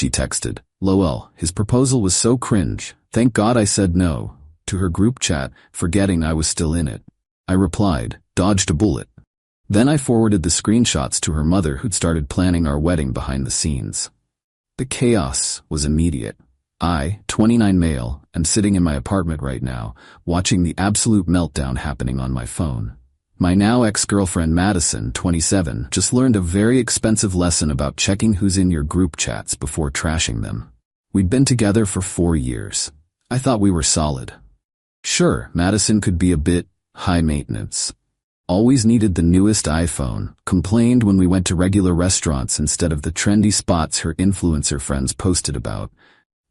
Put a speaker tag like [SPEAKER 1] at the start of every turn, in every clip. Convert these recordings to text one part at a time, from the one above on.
[SPEAKER 1] She texted, "LOL, his proposal was so cringe. Thank God I said no," to her group chat, forgetting I was still in it. I replied, "Dodged a bullet." Then I forwarded the screenshots to her mother, who'd started planning our wedding behind the scenes. The chaos was immediate. I, 29 male, am sitting in my apartment right now, watching the absolute meltdown happening on my phone. My now ex-girlfriend Madison, 27, just learned a very expensive lesson about checking who's in your group chats before trashing them. We'd been together for 4 years. I thought we were solid. Sure, Madison could be a bit high maintenance. Always needed the newest iPhone, complained when we went to regular restaurants instead of the trendy spots her influencer friends posted about.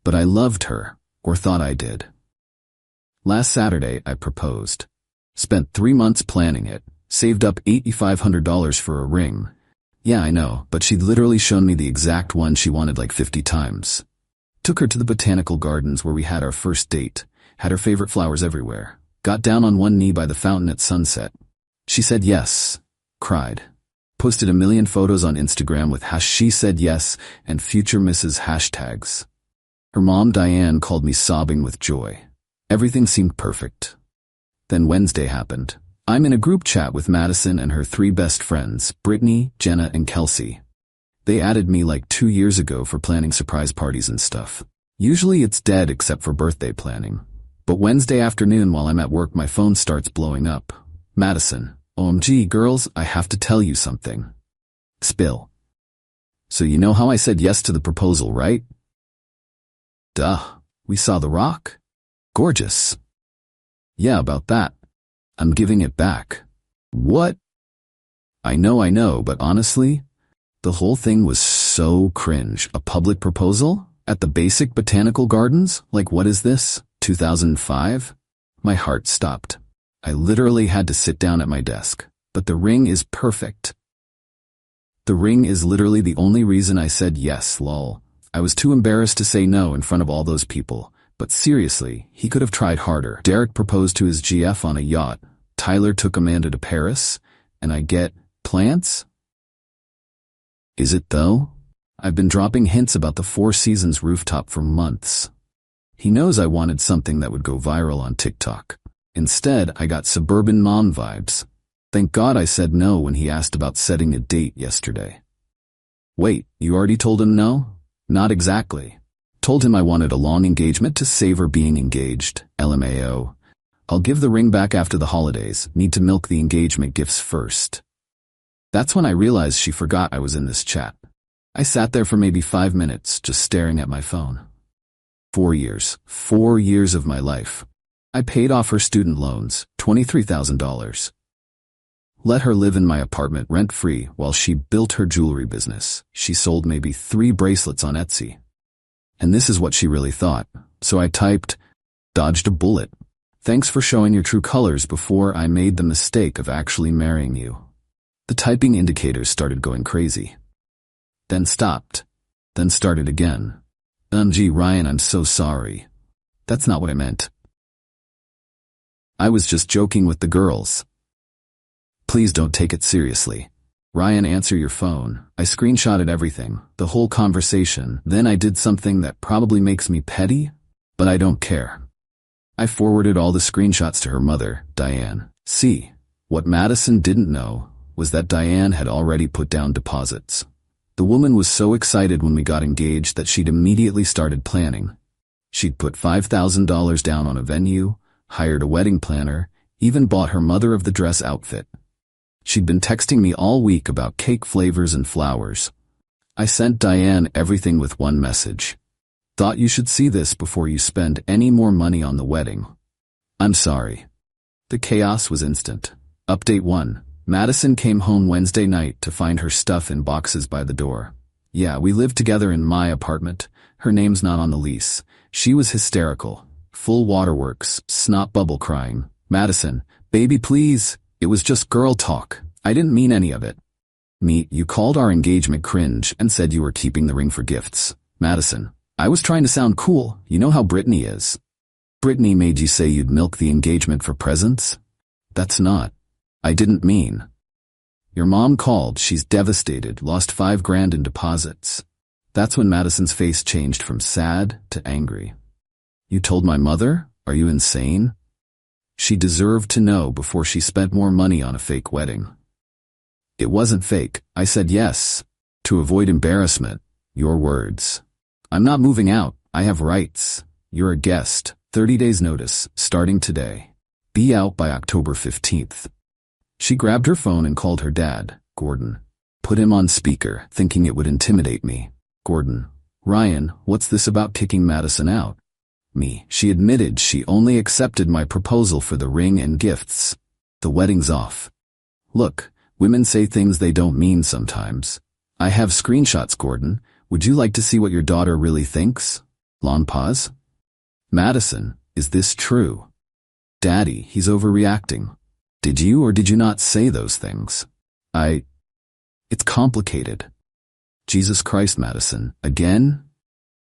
[SPEAKER 1] But I loved her, or thought I did. Last Saturday, I proposed. Spent 3 months planning it, saved up $8,500 for a ring. Yeah, I know, but she'd literally shown me the exact one she wanted like 50 times. Took her to the botanical gardens where we had our first date, had her favorite flowers everywhere, got down on one knee by the fountain at sunset. She said yes, cried. Posted a million photos on Instagram with #she said yes and future Mrs. hashtags. Her mom, Diane, called me sobbing with joy. Everything seemed perfect. Then Wednesday happened. I'm in a group chat with Madison and her 3 best friends, Brittany, Jenna, and Kelsey. They added me like 2 years ago for planning surprise parties and stuff. Usually it's dead except for birthday planning. But Wednesday afternoon while I'm at work, my phone starts blowing up. Madison, "OMG, girls, I have to tell you something." Spill. "So you know how I said yes to the proposal, right?" "Duh. We saw The Rock. Gorgeous." "Yeah, about that. I'm giving it back." "What?" I know, but honestly, the whole thing was so cringe. A public proposal? At the basic botanical gardens? Like, what is this? 2005? My heart stopped. I literally had to sit down at my desk. But the ring is perfect. The ring is literally the only reason I said yes, lol. I was too embarrassed to say no in front of all those people. But seriously, he could have tried harder. Derek proposed to his GF on a yacht. Tyler took Amanda to Paris. And I get plants? Is it though? I've been dropping hints about the Four Seasons rooftop for months. He knows I wanted something that would go viral on TikTok. Instead, I got suburban mom vibes. Thank God I said no when he asked about setting a date yesterday. Wait, you already told him no? Not exactly. Told him I wanted a long engagement to savor being engaged, LMAO. I'll give the ring back after the holidays, need to milk the engagement gifts first. That's when I realized she forgot I was in this chat. I sat there for maybe 5 minutes, just staring at my phone. 4 years. 4 years of my life. I paid off her student loans, $23,000. Let her live in my apartment rent-free while she built her jewelry business. She sold maybe 3 bracelets on Etsy. And this is what she really thought. So I typed, "Dodged a bullet. Thanks for showing your true colors before I made the mistake of actually marrying you." The typing indicators started going crazy. Then stopped. Then started again. "MG Ryan, I'm so sorry. That's not what I meant. I was just joking with the girls. Please don't take it seriously. Ryan, answer your phone." I screenshotted everything, the whole conversation. Then I did something that probably makes me petty, but I don't care. I forwarded all the screenshots to her mother, Diane. See, what Madison didn't know was that Diane had already put down deposits. The woman was so excited when we got engaged that she'd immediately started planning. She'd put $5,000 down on a venue, hired a wedding planner, even bought her mother of the dress outfit. She'd been texting me all week about cake flavors and flowers. I sent Diane everything with one message. Thought you should see this before you spend any more money on the wedding. I'm sorry. The chaos was instant. Update 1. Madison came home Wednesday night to find her stuff in boxes by the door. Yeah, we live together in my apartment. Her name's not on the lease. She was hysterical. Full waterworks, snot bubble crying. "Madison, baby please. It was just girl talk. I didn't mean any of it." "Me, you called our engagement cringe and said you were keeping the ring for gifts." "Madison, I was trying to sound cool. You know how Brittany is." "Brittany made you say you'd milk the engagement for presents?" "That's not. I didn't mean." "Your mom called. She's devastated. Lost $5,000 in deposits." That's when Madison's face changed from sad to angry. You told my mother? Are you insane? She deserved to know before she spent more money on a fake wedding. It wasn't fake. I said yes. To avoid embarrassment. Your words. I'm not moving out. I have rights. You're a guest. 30 days notice, starting today. Be out by October 15th. She grabbed her phone and called her dad, Gordon. Put him on speaker, thinking it would intimidate me. Gordon. Ryan, what's this about kicking Madison out? Me. She admitted she only accepted my proposal for the ring and gifts. The wedding's off. Look, women say things they don't mean sometimes. I have screenshots, Gordon. Would you like to see what your daughter really thinks? Long pause. Madison, is this true? Daddy, he's overreacting. Did you or did you not say those things? It's complicated. Jesus Christ, Madison. Again?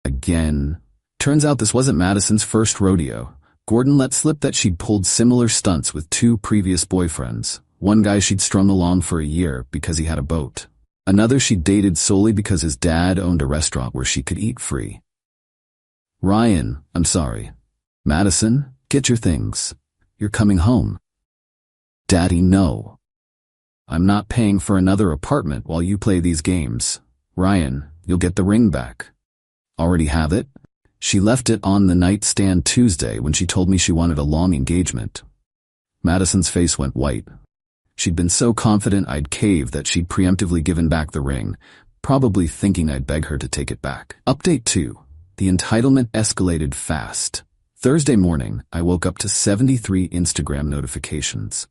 [SPEAKER 1] Again. Turns out this wasn't Madison's first rodeo. Gordon let slip that she'd pulled similar stunts with 2 previous boyfriends. One guy she'd strung along for a year because he had a boat. Another she'd dated solely because his dad owned a restaurant where she could eat free. Ryan, I'm sorry. Madison, get your things. You're coming home. Daddy, no. I'm not paying for another apartment while you play these games. Ryan, you'll get the ring back. Already have it? She left it on the nightstand Tuesday when she told me she wanted a long engagement. Madison's face went white. She'd been so confident I'd cave that she'd preemptively given back the ring, probably thinking I'd beg her to take it back. Update 2. The entitlement escalated fast. Thursday morning, I woke up to 73 Instagram notifications.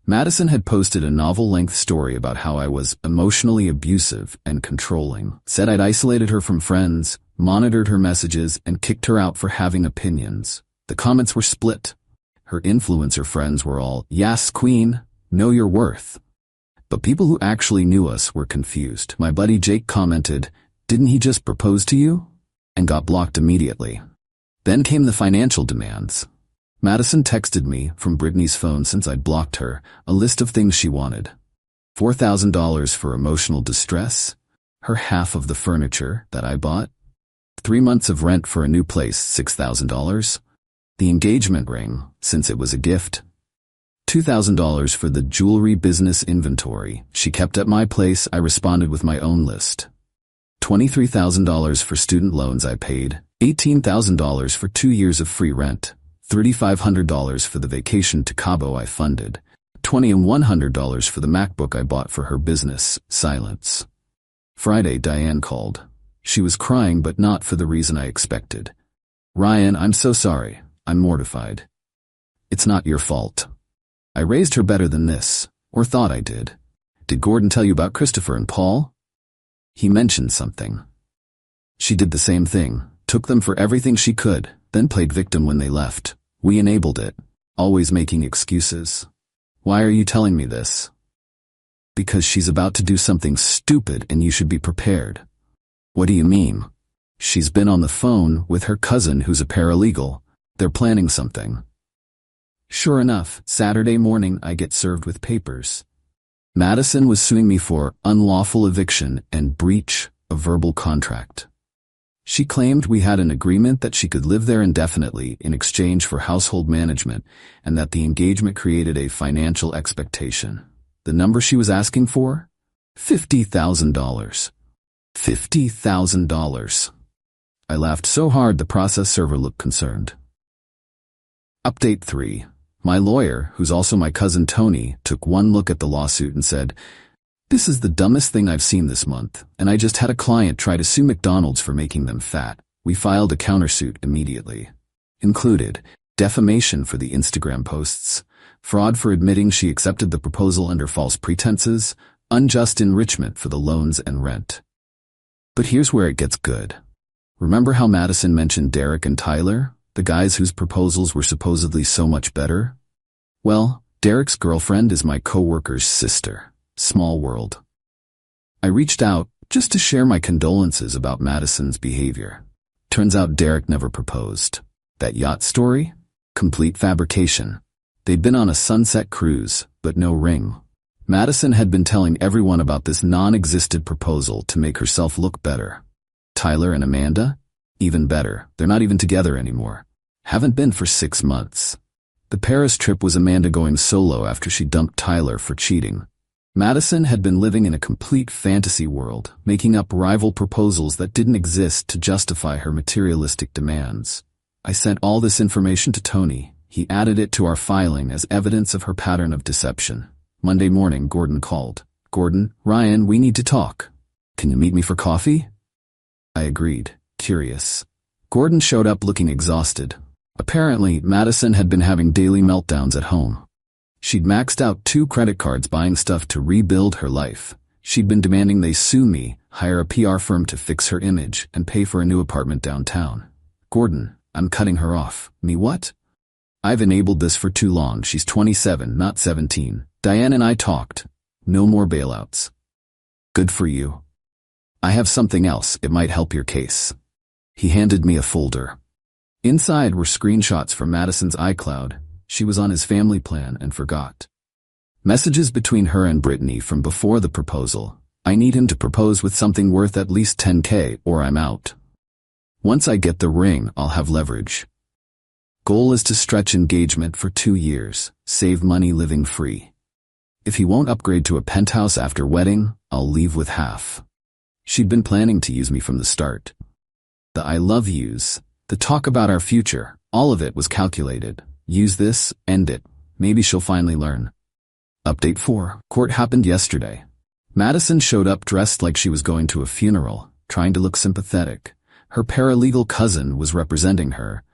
[SPEAKER 1] Madison had posted a novel-length story about how I was emotionally abusive and controlling, said I'd isolated her from friends, monitored her messages, and kicked her out for having opinions. The comments were split. Her influencer friends were all, "Yes, queen, know your worth." But people who actually knew us were confused. My buddy Jake commented, "Didn't he just propose to you?" and got blocked immediately. Then came the financial demands. Madison texted me, from Brittany's phone since I'd blocked her, a list of things she wanted. $4,000 for emotional distress, her half of the furniture that I bought, 3 months of rent for a new place, $6,000, the engagement ring, since it was a gift, $2,000 for the jewelry business inventory she kept at my place. I responded with my own list. $23,000 for student loans I paid, $18,000 for 2 years of free rent, $3,500 for the vacation to Cabo I funded, $20 and $100 for the MacBook I bought for her business. Silence. Friday, Diane called. She was crying, but not for the reason I expected. Ryan, I'm so sorry. I'm mortified. It's not your fault. I raised her better than this, or thought I did. Did Gordon tell you about Christopher and Paul? He mentioned something. She did the same thing, took them for everything she could, then played victim when they left. We enabled it, always making excuses. Why are you telling me this? Because she's about to do something stupid and you should be prepared. What do you mean? She's been on the phone with her cousin who's a paralegal. They're planning something. Sure enough, Saturday morning I get served with papers. Madison was suing me for unlawful eviction and breach of verbal contract. She claimed we had an agreement that she could live there indefinitely in exchange for household management and that the engagement created a financial expectation. The number she was asking for? $50,000. $50,000. I laughed so hard the process server looked concerned. Update 3. My lawyer, who's also my cousin Tony, took one look at the lawsuit and said, "This is the dumbest thing I've seen this month, and I just had a client try to sue McDonald's for making them fat." We filed a countersuit immediately. Included defamation for the Instagram posts, fraud for admitting she accepted the proposal under false pretenses, unjust enrichment for the loans and rent. But here's where it gets good. Remember how Madison mentioned Derek and Tyler, the guys whose proposals were supposedly so much better? Well, Derek's girlfriend is my coworker's sister. Small world. I reached out just to share my condolences about Madison's behavior. Turns out Derek never proposed. That yacht story? Complete fabrication. They'd been on a sunset cruise, but no ring. Madison had been telling everyone about this non-existent proposal to make herself look better. Tyler and Amanda? Even better, they're not even together anymore. Haven't been for 6 months. The Paris trip was Amanda going solo after she dumped Tyler for cheating. Madison had been living in a complete fantasy world, making up rival proposals that didn't exist to justify her materialistic demands. I sent all this information to Tony. He added it to our filing as evidence of her pattern of deception. Monday morning, Gordon called. "Gordon, Ryan, we need to talk. Can you meet me for coffee?" I agreed, curious. Gordon showed up looking exhausted. Apparently, Madison had been having daily meltdowns at home. She'd maxed out 2 credit cards buying stuff to rebuild her life. She'd been demanding they sue me, hire a PR firm to fix her image, and pay for a new apartment downtown. "Gordon, I'm cutting her off." "Me what?" "I've enabled this for too long. She's 27, not 17. Diane and I talked. No more bailouts." "Good for you. I have something else. It might help your case." He handed me a folder. Inside were screenshots from Madison's iCloud. She was on his family plan and forgot. Messages between her and Brittany from before the proposal. "I need him to propose with something worth at least $10K or I'm out. Once I get the ring, I'll have leverage. Goal is to stretch engagement for 2 years, save money living free. If he won't upgrade to a penthouse after wedding, I'll leave with half." She'd been planning to use me from the start. The I love yous, the talk about our future, all of it was calculated. Use this, end it. Maybe she'll finally learn. Update 4. Court happened yesterday. Madison showed up dressed like she was going to a funeral, trying to look sympathetic. Her paralegal cousin was representing her,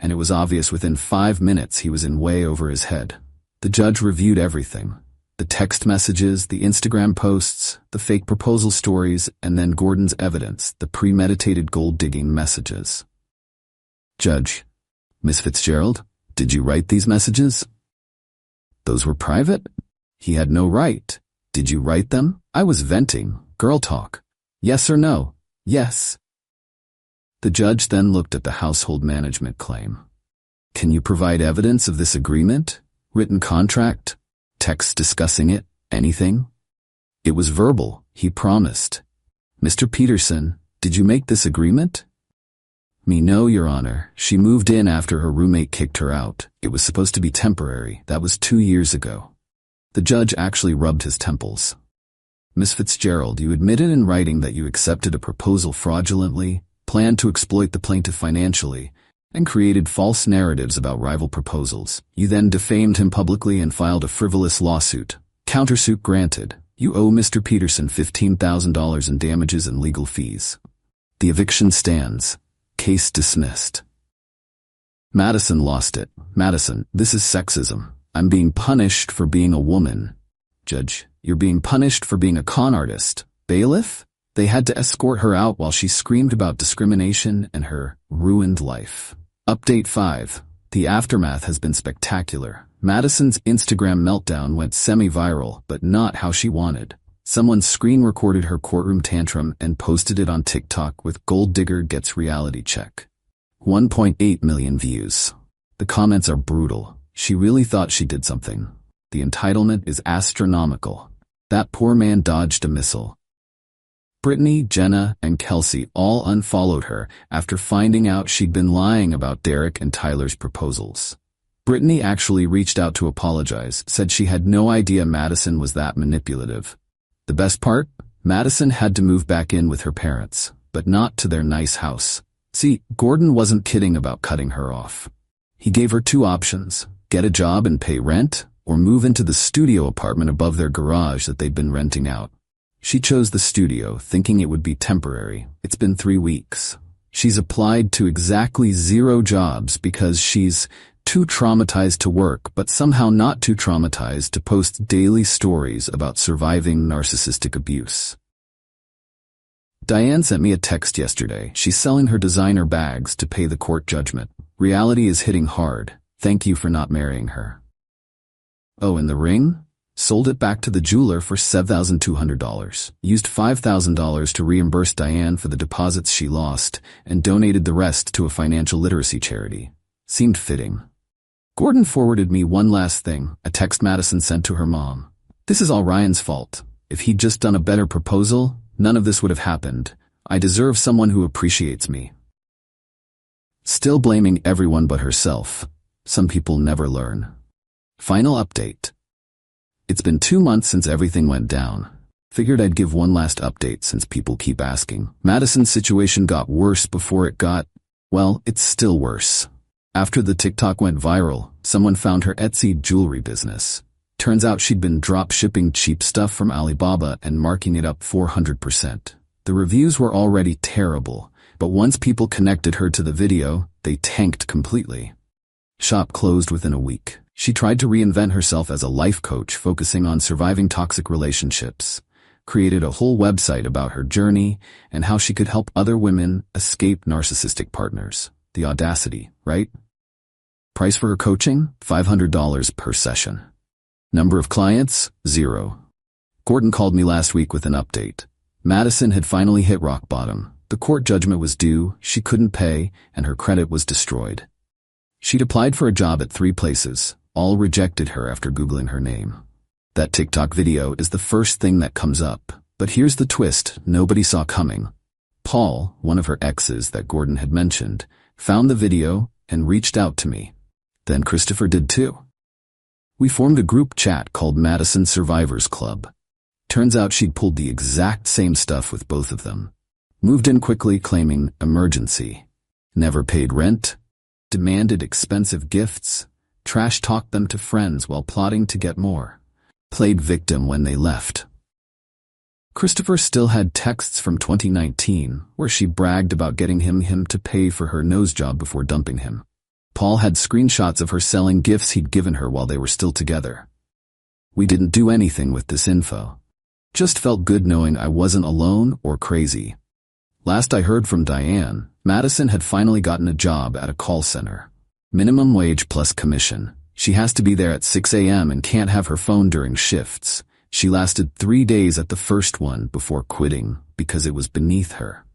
[SPEAKER 1] and it was obvious within 5 minutes he was in way over his head. The judge reviewed everything. The text messages, the Instagram posts, the fake proposal stories, and then Gordon's evidence, the premeditated gold-digging messages. "Judge, Miss Fitzgerald, did you write these messages?" "Those were private?" "He had no right." "Did you write them?" "I was venting. Girl talk." "Yes or no?" "Yes." The judge then looked at the household management claim. "Can you provide evidence of this agreement? Written contract? Text discussing it? Anything?" "It was verbal. He promised." "Mr. Peterson, did you make this agreement?" "Me no, Your Honor. She moved in after her roommate kicked her out. It was supposed to be temporary. That was 2 years ago." The judge actually rubbed his temples. "Miss Fitzgerald, you admitted in writing that you accepted a proposal fraudulently, planned to exploit the plaintiff financially, and created false narratives about rival proposals. You then defamed him publicly and filed a frivolous lawsuit. Countersuit granted. You owe Mr. Peterson $15,000 in damages and legal fees. The eviction stands. Case dismissed." Madison lost it. "Madison, this is sexism. I'm being punished for being a woman." "Judge, you're being punished for being a con artist." "Bailiff?" They had to escort her out while she screamed about discrimination and her ruined life. Update 5. The aftermath has been spectacular. Madison's Instagram meltdown went semi-viral, but not how she wanted. Someone screen-recorded her courtroom tantrum and posted it on TikTok with "Gold Digger Gets Reality Check." 1.8 million views. The comments are brutal. She really thought she did something. The entitlement is astronomical. That poor man dodged a missile. Brittany, Jenna, and Kelsey all unfollowed her after finding out she'd been lying about Derek and Tyler's proposals. Brittany actually reached out to apologize, said she had no idea Madison was that manipulative. The best part? Madison had to move back in with her parents, but not to their nice house. See, Gordon wasn't kidding about cutting her off. He gave her 2 options: get a job and pay rent, or move into the studio apartment above their garage that they'd been renting out. She chose the studio, thinking it would be temporary. It's been 3 weeks. She's applied to exactly 0 jobs because she's too traumatized to work, but somehow not too traumatized to post daily stories about surviving narcissistic abuse. Diane sent me a text yesterday. She's selling her designer bags to pay the court judgment. Reality is hitting hard. Thank you for not marrying her. Oh, and the ring? Sold it back to the jeweler for $7,200. Used $5,000 to reimburse Diane for the deposits she lost, and donated the rest to a financial literacy charity. Seemed fitting. Gordon forwarded me one last thing, a text Madison sent to her mom. "This is all Ryan's fault. If he'd just done a better proposal, none of this would have happened. I deserve someone who appreciates me. Still blaming everyone but herself. Some people never learn. Final update. It's been 2 months since everything went down. Figured I'd give one last update since people keep asking. Madison's situation got worse before it got, well, it's still worse. After the TikTok went viral, someone found her Etsy jewelry business. Turns out she'd been drop shipping cheap stuff from Alibaba and marking it up 400%. The reviews were already terrible, but once people connected her to the video, they tanked completely. Shop closed within a week. She tried to reinvent herself as a life coach focusing on surviving toxic relationships. Created a whole website about her journey and how she could help other women escape narcissistic partners. The audacity, right? Price for her coaching? $500 per session. Number of clients? 0. Gordon called me last week with an update. Madison had finally hit rock bottom. The court judgment was due, she couldn't pay, and her credit was destroyed. She'd applied for a job at 3 places. All rejected her after Googling her name. That TikTok video is the first thing that comes up. But here's the twist nobody saw coming. Paul, one of her exes that Gordon had mentioned, found the video and reached out to me. Then Christopher did too. We formed a group chat called Madison Survivors Club. Turns out she'd pulled the exact same stuff with both of them. Moved in quickly claiming emergency. Never paid rent. Demanded expensive gifts. Trash-talked them to friends while plotting to get more. Played victim when they left. Christopher still had texts from 2019 where she bragged about getting him to pay for her nose job before dumping him. Paul had screenshots of her selling gifts he'd given her while they were still together. We didn't do anything with this info. Just felt good knowing I wasn't alone or crazy. Last I heard from Diane, Madison had finally gotten a job at a call center. Minimum wage plus commission. She has to be there at 6 a.m. and can't have her phone during shifts. She lasted 3 days at the first one before quitting because it was beneath her.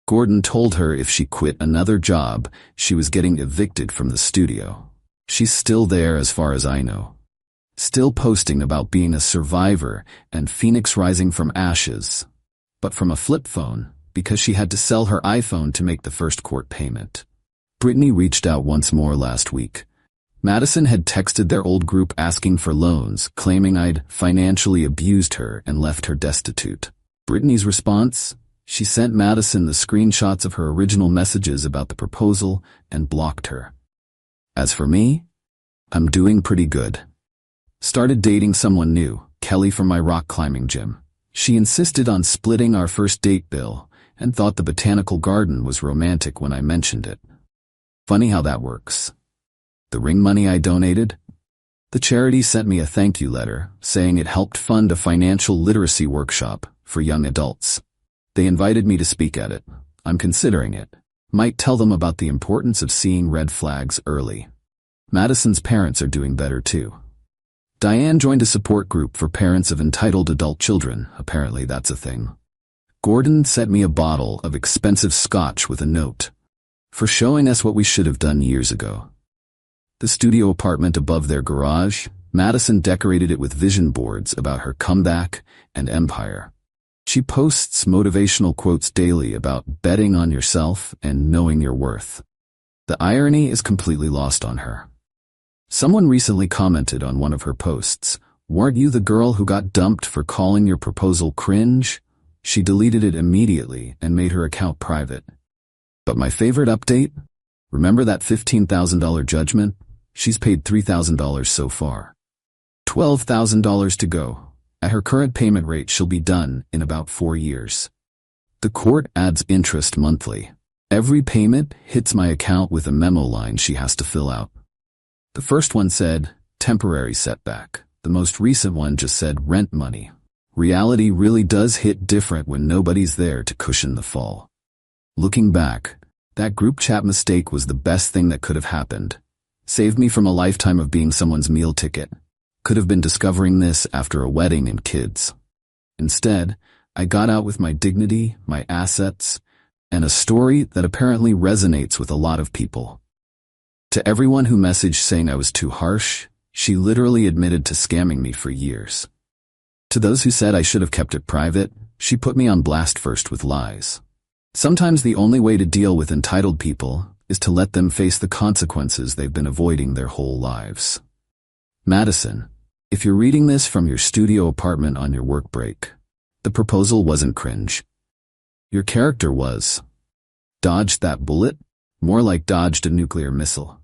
[SPEAKER 1] Gordon told her if she quit another job, she was getting evicted from the studio. She's still there as far as I know. Still posting about being a survivor and Phoenix rising from ashes. But from a flip phone, because she had to sell her iPhone to make the first court payment. Brittany reached out once more last week. Madison had texted their old group asking for loans, claiming I'd financially abused her and left her destitute. Brittany's response? She sent Madison the screenshots of her original messages about the proposal and blocked her. As for me, I'm doing pretty good. Started dating someone new, Kelly from my rock climbing gym. She insisted on splitting our first date bill and thought the botanical garden was romantic when I mentioned it. Funny how that works. The ring money I donated? The charity sent me a thank you letter saying it helped fund a financial literacy workshop for young adults. They invited me to speak at it. I'm considering it. Might tell them about the importance of seeing red flags early. Madison's parents are doing better too. Diane joined a support group for parents of entitled adult children. Apparently that's a thing. Gordon sent me a bottle of expensive scotch with a note. For showing us what we should have done years ago. The studio apartment above their garage, Madison decorated it with vision boards about her comeback and empire. She posts motivational quotes daily about betting on yourself and knowing your worth. The irony is completely lost on her. Someone recently commented on one of her posts, "Weren't you the girl who got dumped for calling your proposal cringe?" She deleted it immediately and made her account private. But my favorite update? Remember that $15,000 judgment? She's paid $3,000 so far. $12,000 to go. At her current payment rate, she'll be done in about 4 years. The court adds interest monthly. Every payment hits my account with a memo line she has to fill out. The first one said, temporary setback. The most recent one just said rent money. Reality really does hit different when nobody's there to cushion the fall. Looking back, that group chat mistake was the best thing that could have happened. Saved me from a lifetime of being someone's meal ticket. Could have been discovering this after a wedding and kids. Instead, I got out with my dignity, my assets, and a story that apparently resonates with a lot of people. To everyone who messaged saying I was too harsh, she literally admitted to scamming me for years. To those who said I should have kept it private, she put me on blast first with lies. Sometimes the only way to deal with entitled people is to let them face the consequences they've been avoiding their whole lives. Madison, if you're reading this from your studio apartment on your work break, the proposal wasn't cringe. Your character was. Dodged that bullet? More like dodged a nuclear missile.